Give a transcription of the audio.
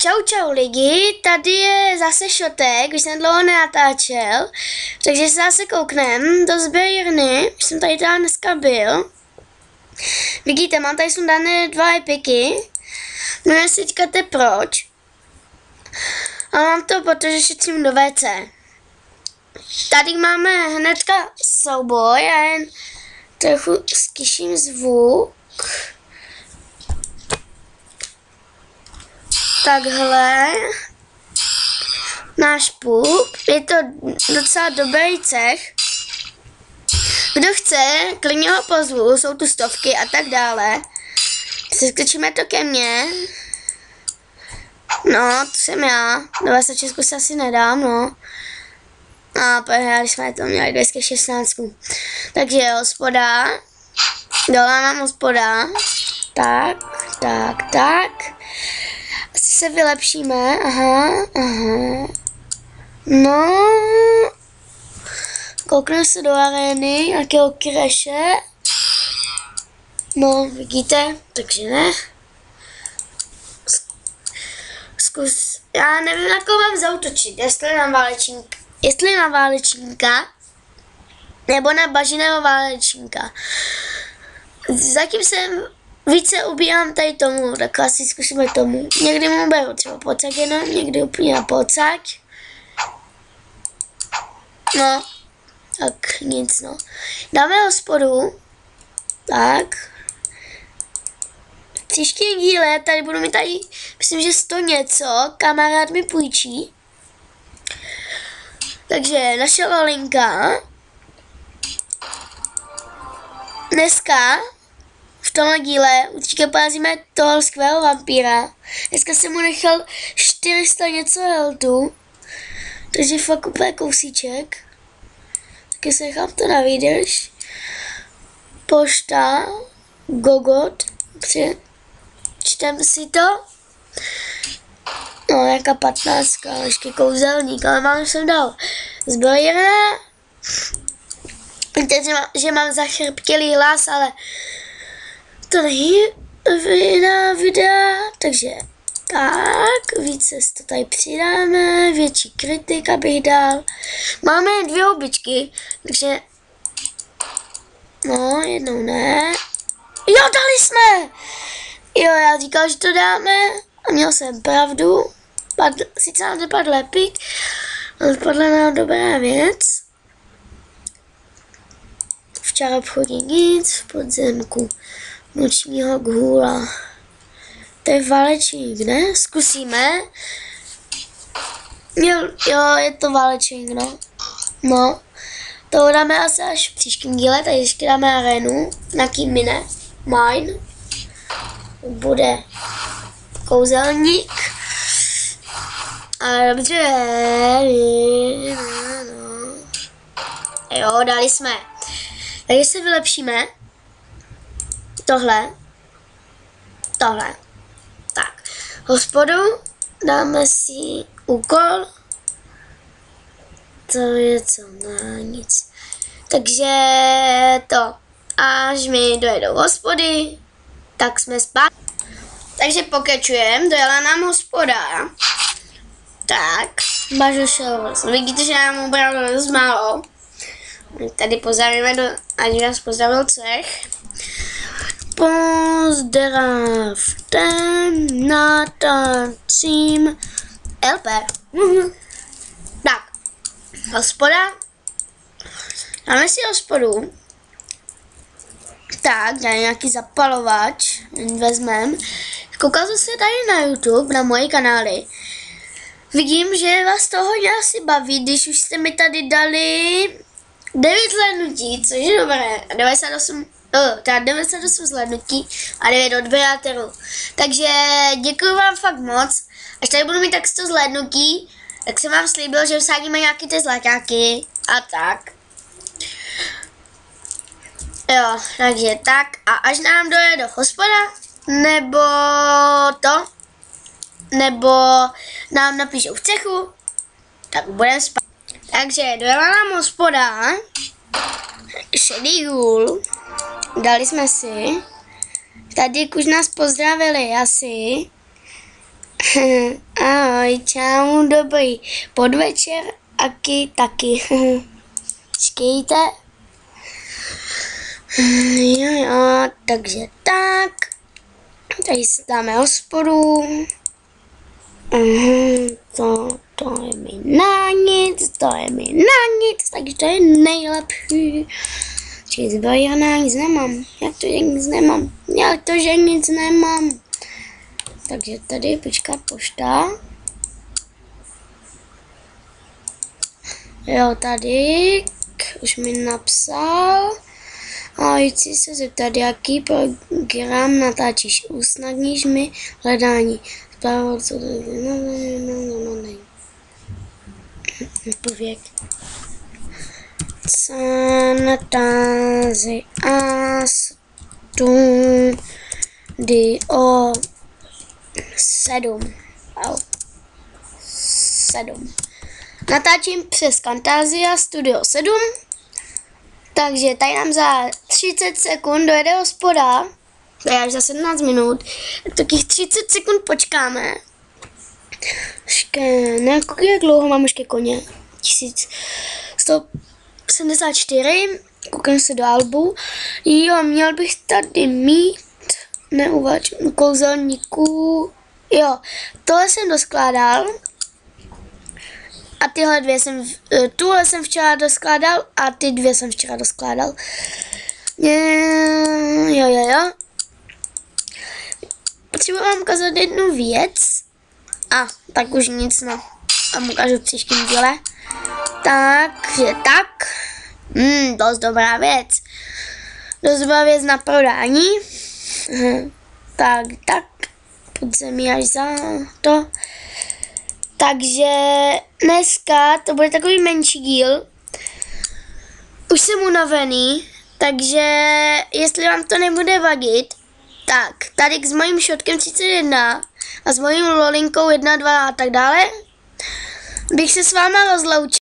Čau lidi, tady je zase Šotek, už jsem dlouho nenatáčel, takže se zase kouknem do sběrny, už jsem tady teda dneska byl. Vidíte, mám tady sundané 2 epiky, no si říkáte proč. A mám to, protože šetřím do WC. Tady máme hnedka souboj a jen trochu zkyším zvuk. Takhle, náš pup, je to docela dobrý cech. Kdo chce, klidně ho pozvu, jsou tu stovky a tak dále. Přeskočíme to ke mně. No, to jsem já, do 26 se asi nedám, no. A prohráli jsme to měli 216. Takže hospoda, dole mám hospoda. Tak. Asi se vylepšíme, aha. No, kouknu se do arény, nějakého crashe. No, vidíte, takže ne. Zkus, já nevím, na koho mám zautočit, jestli na válečníka, nebo na bažiného válečníka. Zatím jsem více ubírám tady tomu, tak asi zkusíme tomu. Někdy mu beru třeba pocak jenom, někdy úplně na pocak. No, tak nic no. Dáme hospodu. Tak. V příštím díle tady budu mít tady, myslím, že 100 něco, kamarád mi půjčí. Takže naše Lolinka. Dneska v tomhle díle určitě porazíme toho skvělého vampíra. Dneska jsem mu nechal 400 něco heltu. Takže fakt úplně kousíček. Taky se nechám to na výdrž. Pošta. Gogot. Čtem si to. No, nějaká 15. Ještě kouzelník, ale mám jsem dal zbrojera. Víte, že mám zachrbtělý hlas, ale to není na videa, takže tak, více to tady přidáme, větší kritik, abych dal. Máme 2 hubičky, takže no, jednou ne. Jo, dali jsme! Jo, já říkal, že to dáme a měl jsem pravdu. Sice nám nepadl epik, ale padla nám dobrá věc. Včera obchodí nic, v podzemku nočního gůla. To je válečník, ne? Zkusíme. Jo, je to válečník, no. No, to dáme asi až v příštím díle, tady ještě dáme arénu. Nějaký mine. Mine. Bude kouzelník. A dobře. No. Jo, dali jsme. Takže se vylepšíme. Tohle. Tak. Hospodu. Dáme si úkol. To je co? No, nic. Takže to. Až mi dojedou hospody, tak jsme spát. Takže pokračujeme. Dojela nám hospoda. Tak. Bažu šel. Vidíte, že nám ubral dost málo. Tady pozdravíme, ať vás pozdravil cech. Pozdravte na tancím LP. Tak, hospoda. Dáme si hospodu. Tak, tady nějaký zapalovač, vezmem. Koukal jsem se tady na YouTube, na moje kanály. Vidím, že vás to hodně asi baví, když už jste mi tady dali 9 zhlédnutí, což je dobré, 98 zhlédnutí a 9 odběratelů. Takže děkuji vám fakt moc. Až tady budu mít tak 100 zhlédnutí, tak jsem vám slíbil, že vsádíme nějaký ty zlaťáky a tak. Jo, takže tak a až nám dojde do hospoda, nebo nám napíšou v cechu, tak budeme spát. Takže dojela nám hospoda, šedý gůl, dali jsme si, tady už nás pozdravili asi, Ahoj, čau, dobrý podvečer, taky. Čekejte. Jo, takže tak. Tady se dáme hospodu. To je mi na nic, takže to je nejlepší. Či zbrojená nic nemám. Jak to, že nic nemám? Takže tady počkat pošta. Jo, tady už mi napsal. A chci se zeptat, jaký program natáčíš? Usnadníš mi hledání. Pověk. Santázy a studio 7. Wow. 7. Natáčím přes Camtasia Studio 7. Takže tady nám za 30 sekund dojede hospoda. To je až za 17 minut. Takých 30 sekund počkáme. Jak dlouho mám ještě koně? 1174. Koukám se do albu. Jo, měl bych tady mít neuvač kouzelníků. Jo, tohle jsem doskládal. A tyhle dvě tuhle jsem včera doskládal a ty dvě jsem včera doskládal. Jo. Potřebuji vám ukázat jednu věc. Tak už nic, no. A ukážu v příštím díle. Takže tak. Dost dobrá věc. Dost dobrá věc na prodání. Tak. Podzemí až za to. Takže dneska to bude takový menší díl. Už jsem unavený, takže jestli vám to nebude vadit, tak tady s mojím shotkem 31 a s mojím lolinkou 1, 2 a tak dále bych se s váma rozloučil.